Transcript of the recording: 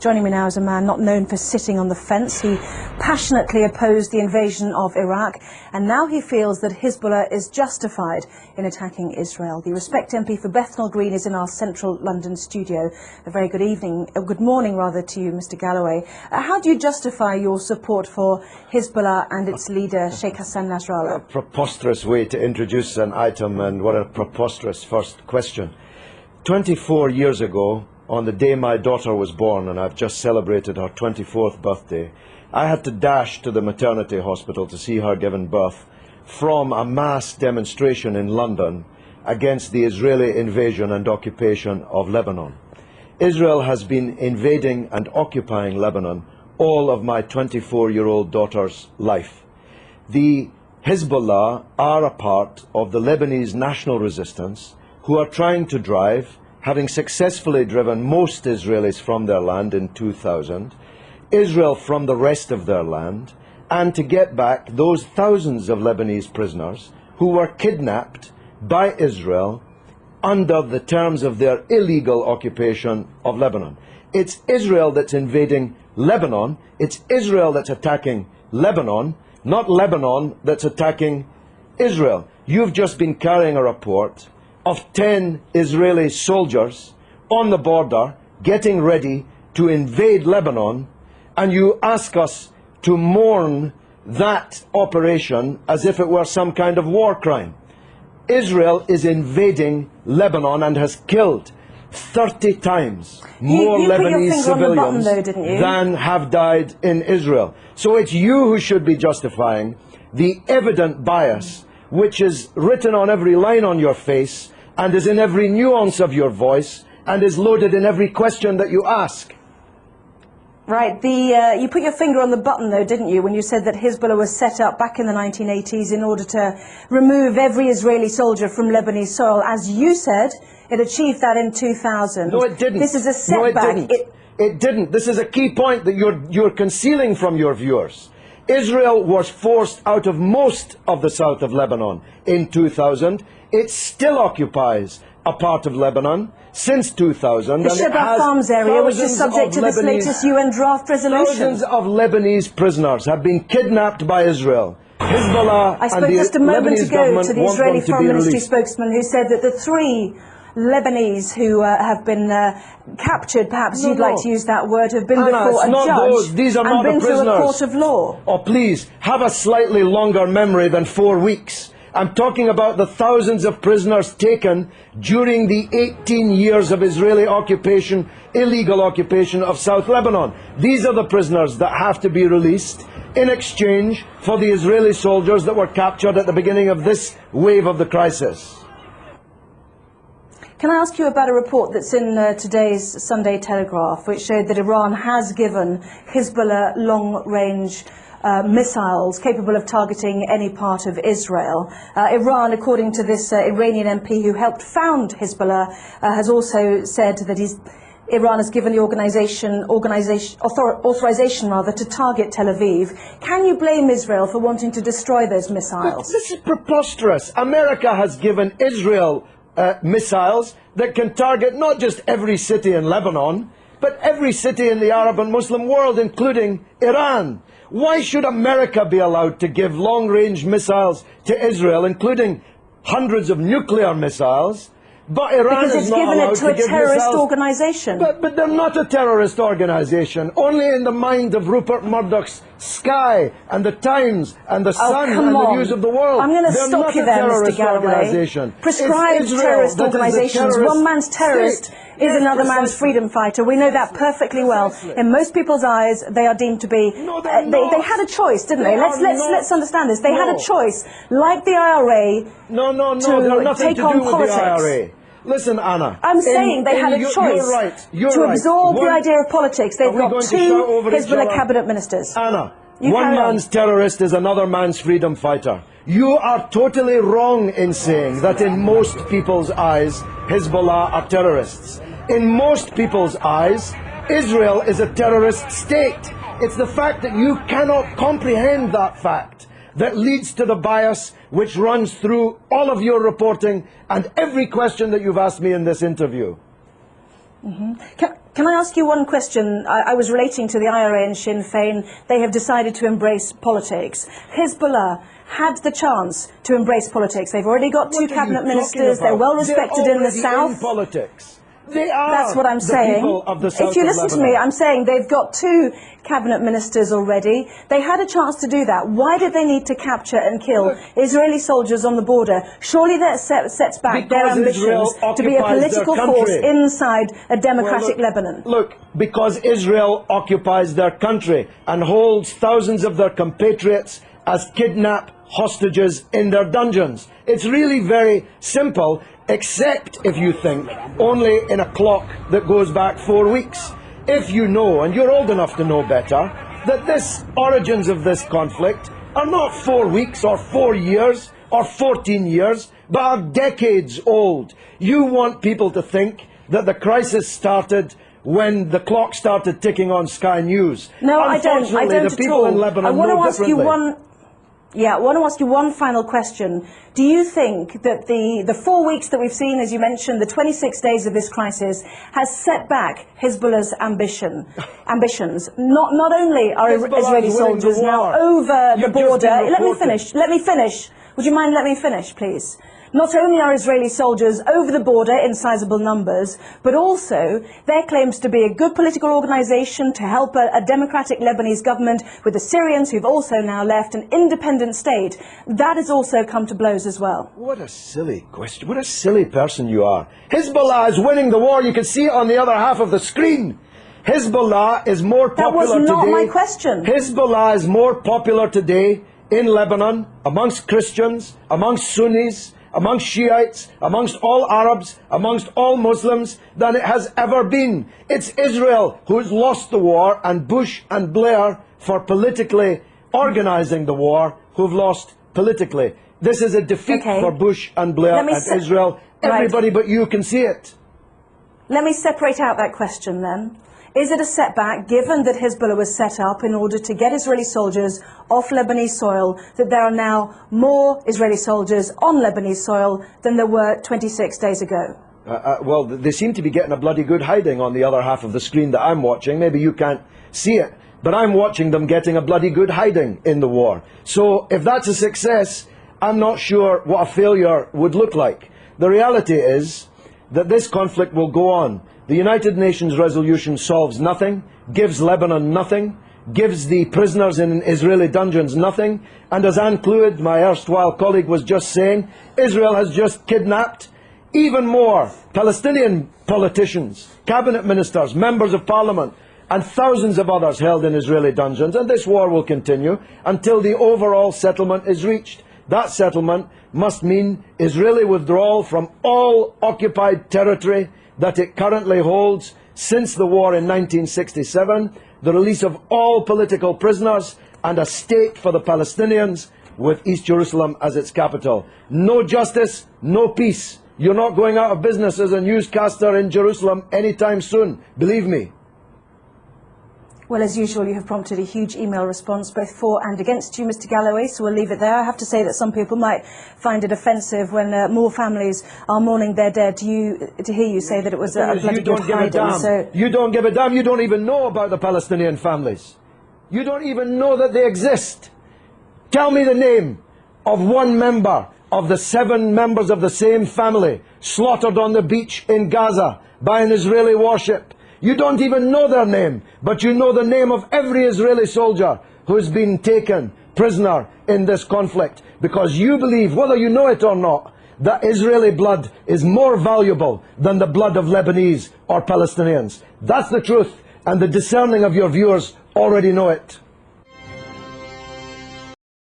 Joining me now is a man not known for sitting on the fence. He passionately opposed the invasion of Iraq, and now he feels that Hezbollah is justified in attacking Israel. The Respect MP for Bethnal Green is in our central London studio. A very good evening, good morning rather, to you, Mr. Galloway. How do you justify your support for Hezbollah and its leader, Sheikh Hassan Nasrallah? A preposterous way to introduce an item, and what a preposterous first question. 24 years ago, on the day my daughter was born, and I've just celebrated her 24th birthday, I had to dash to the maternity hospital to see her given birth from a mass demonstration in London against the Israeli invasion and occupation of Lebanon. Israel has been invading and occupying Lebanon all of my 24-year-old daughter's life. The Hezbollah are a part of the Lebanese national resistance who are trying to drive, having successfully driven most Israelis from their land in 2000, Israel from the rest of their land, and to get back those thousands of Lebanese prisoners who were kidnapped by Israel under the terms of their illegal occupation of Lebanon. It's Israel that's invading Lebanon, it's Israel that's attacking Lebanon, not Lebanon that's attacking Israel. You've just been carrying a report of 10 Israeli soldiers on the border getting ready to invade Lebanon, and you ask us to mourn that operation as if it were some kind of war crime. Israel is invading Lebanon and has killed 30 times more Lebanese civilians than have died in Israel. So it's you who should be justifying the evident bias which is written on every line on your face and is in every nuance of your voice and is loaded in every question that you ask. Right. You put your finger on the button, though, didn't you, when you said that Hezbollah was set up back in the 1980s in order to remove every Israeli soldier from Lebanese soil. As you said, it achieved that in 2000. No, it didn't. This is a setback. No, it didn't. It didn't. This is a key point that you're concealing from your viewers. Israel was forced out of most of the south of Lebanon in 2000. It still occupies a part of Lebanon since 2000. The Sheba Farms area, which is subject to this latest UN draft resolution. Thousands of Lebanese prisoners have been kidnapped by Israel. Hezbollah I spoke just a moment ago to the Israeli Foreign Ministry spokesman who said that the 3 Lebanese who have been captured, perhaps you'd like to use that word, have been before a judge and been through a court of law. Oh, please, have a slightly longer memory than 4 weeks. I'm talking about the thousands of prisoners taken during the 18 years of Israeli occupation, illegal occupation of South Lebanon. These are the prisoners that have to be released in exchange for the Israeli soldiers that were captured at the beginning of this wave of the crisis. Can I ask you about a report that's in today's Sunday Telegraph, which showed that Iran has given Hezbollah long-range missiles capable of targeting any part of Israel. Iran, according to this Iranian MP who helped found Hezbollah, has also said that Iran has given the authorization to target Tel Aviv. Can you blame Israel for wanting to destroy those missiles? But this is preposterous. America has given Israel missiles that can target not just every city in Lebanon, but every city in the Arab and Muslim world, including Iran. Why should America be allowed to give long-range missiles to Israel, including hundreds of nuclear missiles, but Iran is not allowed to give missiles? Because it's given it to a terrorist organization. But they're not a terrorist organization. Only in the mind of Rupert Murdoch's Sky and the Times and the Sun and the News of the World. I'm going to stop you there, Mr. Galloway. Prescribed terrorist organizations. One man's terrorist is another man's freedom fighter. We know that perfectly well. In most people's eyes, they are deemed to be. They had a choice, didn't they? Let's understand this. They had a choice, like the IRA, to take on politics. Listen, Anna. I'm saying they had a choice to absorb the idea of politics. They've got 2 Hezbollah cabinet ministers. Anna, one man's terrorist is another man's freedom fighter. You are totally wrong in saying that in most people's eyes, Hezbollah are terrorists. In most people's eyes, Israel is a terrorist state. It's the fact that you cannot comprehend that fact that leads to the bias which runs through all of your reporting and every question that you've asked me in this interview. Can I ask you one question? I was relating to the IRA and Sinn Féin. They have decided to embrace politics. Hezbollah had the chance to embrace politics. They've already got two cabinet ministers. They're well respected in the south. In politics. They are. That's what I'm saying. People of the south if you of listen to Lebanon. me, I'm saying they've got two cabinet ministers already. They had a chance to do that. Why did they need to capture and kill Israeli soldiers on the border? Surely that sets back their ambitions to be a political force inside a democratic Lebanon. Look, because Israel occupies their country and holds thousands of their compatriots as kidnapped hostages in their dungeons. It's really very simple, except if you think only in a clock that goes back 4 weeks. If you know, and you're old enough to know better, that the origins of this conflict are not 4 weeks or 4 years or 14 years, but are decades old. You want people to think that the crisis started when the clock started ticking on Sky News. No, I don't the people in Lebanon I want to know ask you differently. I want to ask you one final question. Do you think that the 4 weeks that we've seen, as you mentioned, the 26 days of this crisis, has set back Hezbollah's ambitions? Not only are Israeli soldiers now over the border. Let me finish. Would you mind letting me finish, please? Not only are Israeli soldiers over the border in sizable numbers, but also there claims to be a good political organisation to help a democratic Lebanese government with the Syrians who've also now left an independent state. That has also come to blows as well. What a silly question. What a silly person you are. Hezbollah is winning the war. You can see it on the other half of the screen. Hezbollah is more popular today. That was not my question. Hezbollah is more popular today in Lebanon, amongst Christians, amongst Sunnis, amongst Shiites, amongst all Arabs, amongst all Muslims, than it has ever been. It's Israel who's lost the war, and Bush and Blair, for politically organising the war, who've lost politically. This is a defeat for Bush and Blair and Israel. Everybody but you can see it. Let me separate out that question then. Is it a setback, given that Hezbollah was set up in order to get Israeli soldiers off Lebanese soil, that there are now more Israeli soldiers on Lebanese soil than there were 26 days ago? Well, they seem to be getting a bloody good hiding on the other half of the screen that I'm watching. Maybe you can't see it, but I'm watching them getting a bloody good hiding in the war. So if that's a success, I'm not sure what a failure would look like. The reality is that this conflict will go on. The United Nations resolution solves nothing, gives Lebanon nothing, gives the prisoners in Israeli dungeons nothing, and as Anne Clewid, my erstwhile colleague, was just saying, Israel has just kidnapped even more Palestinian politicians, cabinet ministers, members of parliament, and thousands of others held in Israeli dungeons, and this war will continue until the overall settlement is reached. That settlement must mean Israeli withdrawal from all occupied territory that it currently holds since the war in 1967, the release of all political prisoners, and a state for the Palestinians with East Jerusalem as its capital. No justice, no peace. You're not going out of business as a newscaster in Jerusalem anytime soon, believe me. Well, as usual, you have prompted a huge email response, both for and against you, Mr. Galloway, so we'll leave it there. I have to say that some people might find it offensive when more families are mourning their dead to hear you say that it was a bloody good hiding. So you don't give a damn. You don't even know about the Palestinian families. You don't even know that they exist. Tell me the name of one member of the 7 members of the same family slaughtered on the beach in Gaza by an Israeli warship. You don't even know their name, but you know the name of every Israeli soldier who's been taken prisoner in this conflict, because you believe, whether you know it or not, that Israeli blood is more valuable than the blood of Lebanese or Palestinians. That's the truth, and the discerning of your viewers already know it.